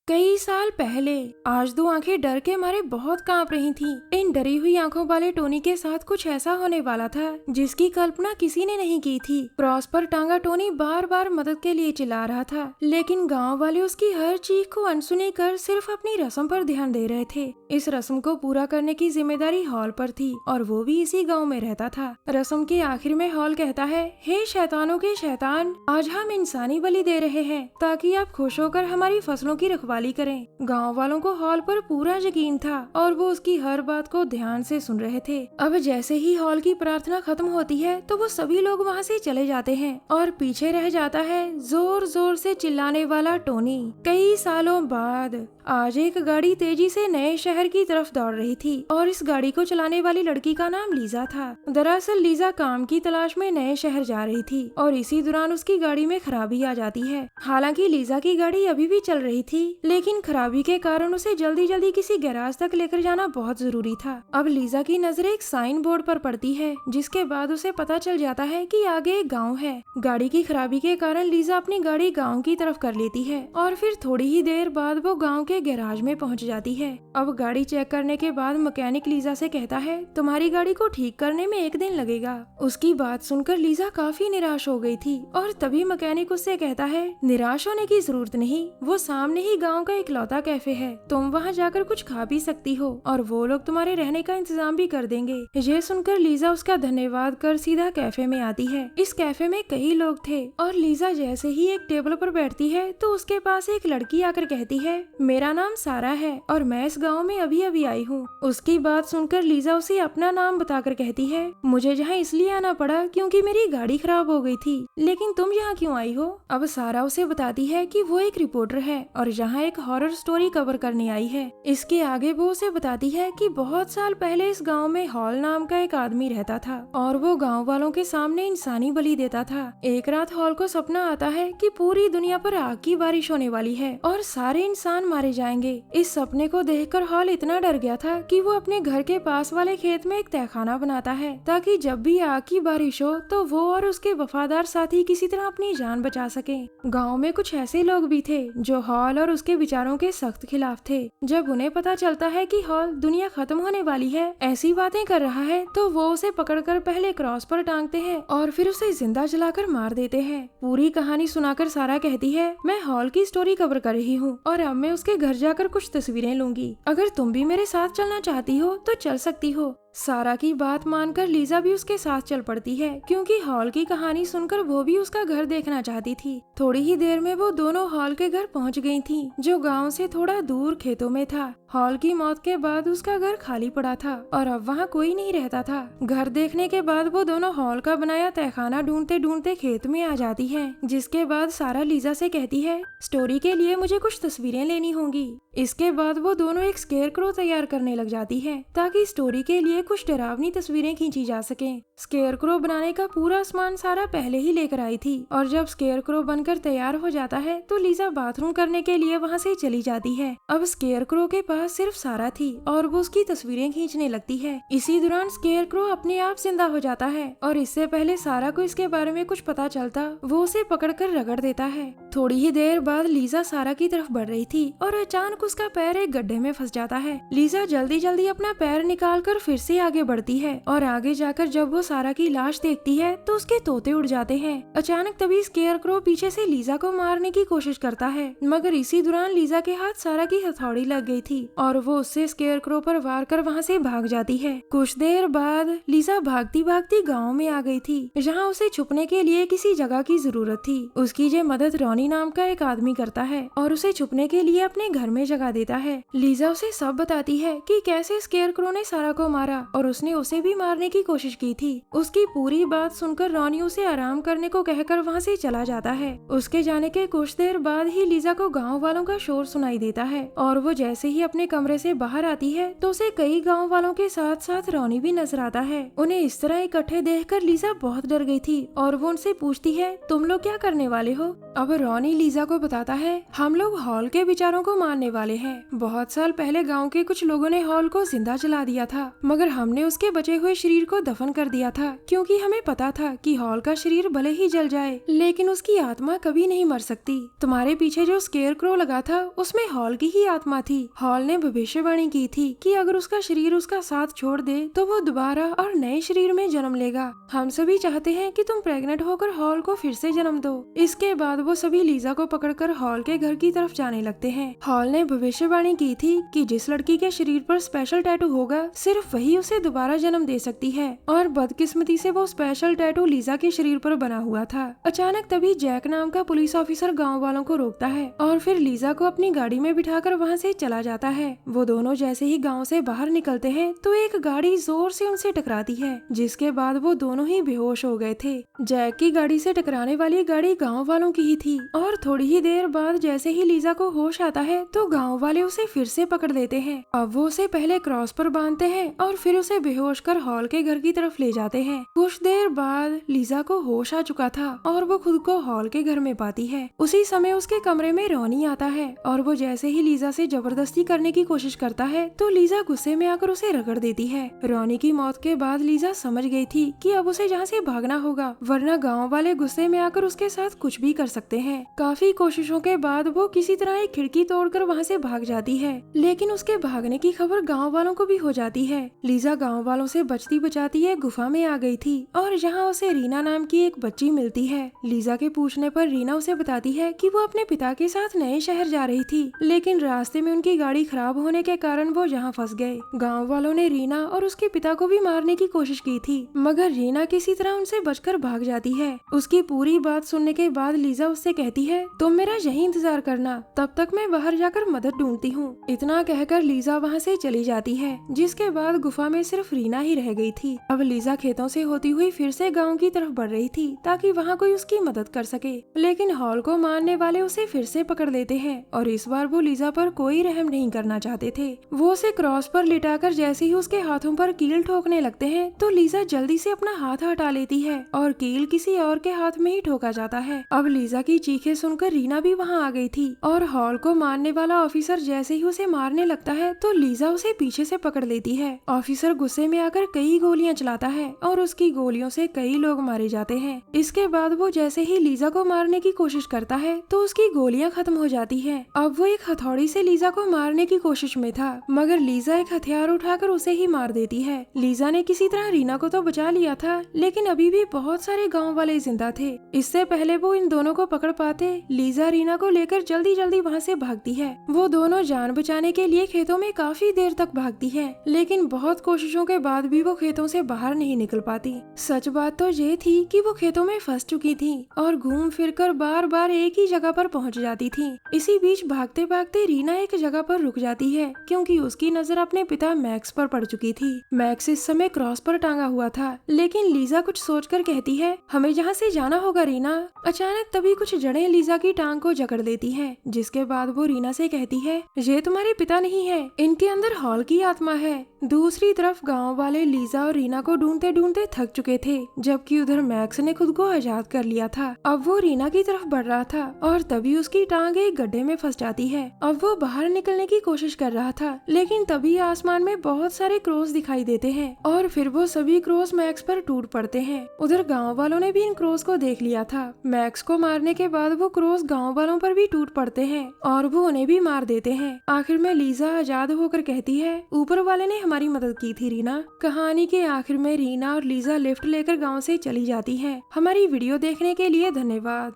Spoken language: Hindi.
कई साल पहले आज दो आंखें डर के मारे बहुत कांप रही थीं। इन डरी हुई आंखों वाले टोनी के साथ कुछ ऐसा होने वाला था जिसकी कल्पना किसी ने नहीं की थी। क्रॉस पर टांगा टोनी बार बार मदद के लिए चिल्ला रहा था, लेकिन गांव वाले उसकी हर चीख को अनसुनी कर सिर्फ अपनी रस्म पर ध्यान दे रहे थे। इस रस्म को पूरा करने की जिम्मेदारी हॉल पर थी और वो भी इसी गाँव में रहता था। रस्म के आखिर में हॉल कहता है, हे शैतानों के शैतान, आज हम इंसानी बलि दे रहे हैं ताकि आप खुश होकर हमारी फसलों की रखवाली करें। गांव वालों को हॉल पर पूरा यकीन था और वो उसकी हर बात को ध्यान से सुन रहे थे। अब जैसे ही हॉल की प्रार्थना खत्म होती है तो वो सभी लोग वहाँ से चले जाते हैं और पीछे रह जाता है जोर जोर से चिल्लाने वाला टोनी। कई सालों बाद आज एक गाड़ी तेजी से नए शहर की तरफ दौड़ रही थी और इस गाड़ी को चलाने वाली लड़की का नाम लीजा था। दरअसल लीजा काम की तलाश में नए शहर जा रही थी और इसी दौरान उसकी गाड़ी में खराबी आ जाती है। हालांकि लीजा की गाड़ी अभी भी चल रही थी, लेकिन खराबी के कारण उसे जल्दी जल्दी किसी गैराज तक लेकर जाना बहुत जरूरी था। अब लीजा की नजर एक साइन बोर्ड पर पड़ती है, जिसके बाद उसे पता चल जाता है कि आगे एक गाँव है। गाड़ी की खराबी के कारण लीजा अपनी गाड़ी गाँव की तरफ कर लेती है और फिर थोड़ी ही देर बाद वो गाँव के गैराज में पहुंच जाती है। अब गाड़ी चेक करने के बाद मैकेनिक लीजा से कहता है, तुम्हारी गाड़ी को ठीक करने में 1 दिन लगेगा। उसकी बात सुनकर लीजा काफी निराश हो गई थी और तभी मैकेनिक उससे कहता है, निराश होने की जरूरत नहीं, वो सामने ही गांव का इकलौता कैफे है, तुम वहां जाकर कुछ खा पी सकती हो और वो लोग तुम्हारे रहने का इंतजाम भी कर देंगे। ये सुनकर लीजा उसका धन्यवाद कर सीधा कैफे में आती है। इस कैफे में कई लोग थे और लीजा जैसे ही एक टेबल पर बैठती है तो उसके पास एक लड़की आकर कहती है, मेरा नाम सारा है और मैं इस गांव में अभी अभी आई हूँ। उसकी बात सुनकर लीजा उसे अपना नाम बताकर कहती है, मुझे यहाँ इसलिए आना पड़ा क्योंकि मेरी गाड़ी खराब हो गई थी, लेकिन तुम यहाँ क्यों आई हो? अब सारा उसे बताती है कि वो एक रिपोर्टर है और यहाँ एक हॉरर स्टोरी कवर करने आई है। इसके आगे वो उसे बताती है कि बहुत साल पहले इस गाँव में हॉल नाम का एक आदमी रहता था और वो गाँव वालों के सामने इंसानी बलि देता था। एक रात हॉल को सपना आता है कि पूरी दुनिया पर आग की बारिश होने वाली है और सारे इंसान मारे जाएंगे। इस सपने को देखकर हॉल इतना डर गया था कि वो अपने घर के पास वाले खेत में एक तहखाना बनाता है ताकि जब भी आग की बारिश हो तो वो और उसके वफादार साथी किसी तरह अपनी जान बचा सके। गांव में कुछ ऐसे लोग भी थे जो हॉल और उसके विचारों के सख्त खिलाफ थे। जब उन्हें पता चलता है कि हॉल दुनिया खत्म होने वाली है, ऐसी बातें कर रहा है, तो वो उसे पकड़कर पहले क्रॉस पर टांगते हैं और फिर उसे जिंदा जलाकर मार देते हैं। पूरी कहानी सुनाकर सारा कहती है, मैं हॉल की स्टोरी कवर कर रही हूँ और अब मैं उसके घर जाकर कुछ तस्वीरें लूंगी। अगर तुम भी मेरे साथ चलना चाहती हो तो चल सकती हो। सारा की बात मानकर लीजा भी उसके साथ चल पड़ती है क्योंकि हॉल की कहानी सुनकर वो भी उसका घर देखना चाहती थी। थोड़ी ही देर में वो दोनों हॉल के घर पहुंच गई थी, जो गांव से थोड़ा दूर खेतों में था। हॉल की मौत के बाद उसका घर खाली पड़ा था और अब वहाँ कोई नहीं रहता था। घर देखने के बाद वो दोनों हॉल का बनाया तहखाना ढूंढते ढूंढते खेत में आ जाती है, जिसके बाद सारा लीजा से कहती है, स्टोरी के लिए मुझे कुछ तस्वीरें लेनी होंगी। इसके बाद वो दोनों एक स्केयरक्रो तैयार करने लग जाती है ताकि स्टोरी के लिए कुछ डरावनी तस्वीरें खींची जा सकें। स्केयरक्रो बनाने का पूरा सामान सारा पहले ही लेकर आई थी और जब स्केयरक्रो बनकर तैयार हो जाता है तो लीजा बाथरूम करने के लिए वहाँ से चली जाती है। अब स्केयरक्रो के पास सिर्फ सारा थी और वो उसकी तस्वीरें खींचने लगती है। इसी दौरान स्केयरक्रो अपने आप जिंदा हो जाता है और इससे पहले सारा को इसके बारे में कुछ पता चलता, वो उसे पकड़कर रगड़ देता है। थोड़ी ही देर बाद लीजा सारा की तरफ बढ़ रही थी और अचानक उसका पैर एक गड्ढे में फंस जाता है। लीजा जल्दी जल्दी अपना पैर निकालकर फिर से आगे बढ़ती है और आगे जाकर जब वो सारा की लाश देखती है तो उसके तोते उड़ जाते हैं। अचानक तभी स्केयरक्रो पीछे से लीजा को मारने की कोशिश करता है, मगर इसी दौरान लीजा के हाथ सारा की हथौड़ी लग गई थी और वो उससे स्केयरक्रो पर वार कर वहाँ से भाग जाती है। कुछ देर बाद लीजा भागती भागती गाँव में आ गई थी, जहाँ उसे छुपने के लिए किसी जगह की जरूरत थी। उसकी ये मदद रॉनी नाम का एक आदमी करता है और उसे छुपने के लिए अपने घर में जगह देता है। लीजा उसे सब बताती है कि कैसे स्केयरक्रो ने सारा को मारा और उसने उसे भी मारने की कोशिश की थी। उसकी पूरी बात सुनकर रॉनी उसे आराम करने को कहकर वहाँ से चला जाता है। उसके जाने के कुछ देर बाद ही लीजा को गाँव वालों का शोर सुनाई देता है और वो जैसे ही अपने कमरे से बाहर आती है तो उसे कई गाँव वालों के साथ साथ रॉनी भी नजर आता है। उन्हें इस तरह इकट्ठे देखकर लीजा बहुत डर गई थी और वो उनसे पूछती है, तुम लोग क्या करने वाले हो? अब रॉनी लीजा को बताता है, हम लोग हॉल के विचारों को मानने वाले हैं। बहुत साल पहले गांव के कुछ लोगों ने हॉल को जिंदा जला दिया था, मगर हमने उसके बचे हुए शरीर को दफन कर दिया था, क्योंकि हमें पता था कि हॉल का शरीर भले ही जल जाए लेकिन उसकी आत्मा कभी नहीं मर सकती। तुम्हारे पीछे जो स्केयर क्रो लगा था उसमें हॉल की ही आत्मा थी। हॉल ने भविष्यवाणी की थी कि अगर उसका शरीर उसका साथ छोड़ दे तो वो दोबारा और नए शरीर में जन्म लेगा। हम सभी चाहते हैं कि तुम प्रेग्नेंट होकर हॉल को फिर से जन्म दो। इसके बाद वो सभी लीजा को पकड़कर हॉल के घर की तरफ जाने लगते हैं। हॉल ने भविष्यवाणी की थी कि जिस लड़की के शरीर पर स्पेशल टैटू होगा सिर्फ वही उसे दोबारा जन्म दे सकती है, और बदकिस्मती से वो स्पेशल टैटू लीजा के शरीर पर बना हुआ था। अचानक तभी जैक नाम का पुलिस ऑफिसर गाँव वालों को रोकता है और फिर लीजा को अपनी गाड़ी में बिठाकर वहाँ से चला जाता है। वो दोनों जैसे ही गाँव से बाहर निकलते हैं तो एक गाड़ी जोर से उनसे टकराती है, जिसके बाद वो दोनों ही बेहोश हो गए थे। जैक की गाड़ी से टकराने वाली गाड़ी गाँव वालों की ही थी, और थोड़ी ही देर बाद जैसे ही लीजा को होश आता है तो गाँव वाले उसे फिर से पकड़ लेते हैं। अब वो उसे पहले क्रॉस पर बांधते हैं और फिर उसे बेहोश कर हॉल के घर की तरफ ले जाते हैं। कुछ देर बाद लीजा को होश आ चुका था और वो खुद को हॉल के घर में पाती है। उसी समय उसके कमरे में रॉनी आता है और वो जैसे ही लीजा से जबरदस्ती करने की कोशिश करता है तो लीजा गुस्से में आकर उसे रगड़ देती है। रॉनी की मौत के बाद लीजा समझ गई थी कि अब उसे यहाँ से भागना होगा, वरना गाँव वाले गुस्से में आकर उसके साथ कुछ भी कर सकते हैं। काफी कोशिशों के बाद वो किसी तरह एक खिड़की तोड़कर वहाँ से भाग जाती है, लेकिन उसके भागने की खबर गाँव वालों को भी हो जाती है। लीजा गाँव वालों से बचती बचाती है गुफा में आ गई थी और यहाँ उसे रीना नाम की एक बच्ची मिलती है। लीजा के पूछने पर रीना उसे बताती है कि वो अपने पिता के साथ नए शहर जा रही थी, लेकिन रास्ते में उनकी गाड़ी खराब होने के कारण वो यहाँ फंस गए। गाँव वालों ने रीना और उसके पिता को भी मारने की कोशिश की थी, मगर रीना किसी तरह उनसे बचकर भाग जाती है। उसकी पूरी बात सुनने के बाद लीजा उससे कहती है, तुम मेरा यही इंतजार करना, तब तक मैं बाहर जाकर मदद ढूंढती हूँ। इतना कहकर लीजा वहाँ से चली जाती है, जिसके बाद गुफा में सिर्फ रीना ही रह गई थी। अब लीजा खेतों से होती हुई फिर से गाँव की तरफ बढ़ रही थी ताकि वहाँ कोई उसकी मदद कर सके, लेकिन हॉल को मारने वाले उसे फिर से पकड़ लेते हैं और इस बार वो लीजा पर कोई रहम नहीं करना चाहते थे। वो उसे क्रॉस पर लिटाकर जैसे ही उसके हाथों पर कील ठोकने लगते हैं तो लीजा जल्दी से अपना हाथ हटा लेती है और कील किसी और के हाथ में ही ठोका जाता है। अब लीजा की चीखें सुनकर रीना भी वहाँ आ गई थी और हॉल को मारने वाला ऑफिसर जैसे ही उसे मारने लगता है तो लीजा उसे पीछे से पकड़ लेती है। ऑफिसर गुस्से में आकर कई गोलियां चलाता है और उसकी गोलियों से कई लोग मारे जाते हैं। इसके बाद वो जैसे ही लीजा को मारने की कोशिश करता है तो उसकी गोलियां खत्म हो जाती है। अब वो एक हथौड़ी से लीजा को मारने की कोशिश में था, मगर लीजा एक हथियार उठाकर उसे ही मार देती है। लीजा ने किसी तरह रीना को तो बचा लिया था, लेकिन अभी भी बहुत सारे गाँव वाले जिंदा थे। इससे पहले वो इन दोनों को पकड़ पाते, लीजा रीना को लेकर जल्दी जल्दी वहाँ से भागती है। वो दोनों जान बचाने के लिए खेतों में काफी देर तक भागती है, लेकिन बहुत कोशिशों के बाद भी वो खेतों से बाहर नहीं निकल पाती। सच बात तो ये थी कि वो खेतों में फंस चुकी थी और घूम फिरकर बार बार एक ही जगह पर पहुंच जाती थी। इसी बीच भागते भागते रीना एक जगह पर रुक जाती है, क्योंकि उसकी नजर अपने पिता मैक्स पर पड़ चुकी थी। मैक्स इस समय क्रॉस पर टांगा हुआ था, लेकिन लीजा कुछ सोचकर कहती है, हमें यहाँ से जाना होगा रीना। अचानक तभी कुछ जड़ें लीजा की टांग को जकड़ देती हैं, जिसके बाद वो रीना से कहती है, ये तुम्हारे पिता नहीं है, इनके अंदर हॉल की आत्मा है। दूसरी तरफ गांव वाले लीजा और रीना को ढूंढते ढूंढते थक चुके थे, जबकि उधर मैक्स ने खुद को आजाद कर लिया था। अब वो रीना की तरफ बढ़ रहा था और तभी उसकी टांग एक गड्ढे में फंस जाती है। अब वो बाहर निकलने की कोशिश कर रहा था, लेकिन तभी आसमान में बहुत सारे क्रॉस दिखाई देते हैं और फिर वो सभी क्रॉस मैक्स पर टूट पड़ते हैं। उधर गाँव वालों ने भी इन क्रॉस को देख लिया था। मैक्स को मारने के बाद वो क्रॉस गाँव वालों पर भी टूट पड़ते हैं और वो उन्हें भी मार देते हैं। आखिर में लीजा आजाद होकर कहती है, ऊपर वाले ने हमारी मदद की थी रीना। कहानी के आखिर में रीना और लीजा लिफ्ट लेकर गांव से चली जाती हैं। हमारी वीडियो देखने के लिए धन्यवाद।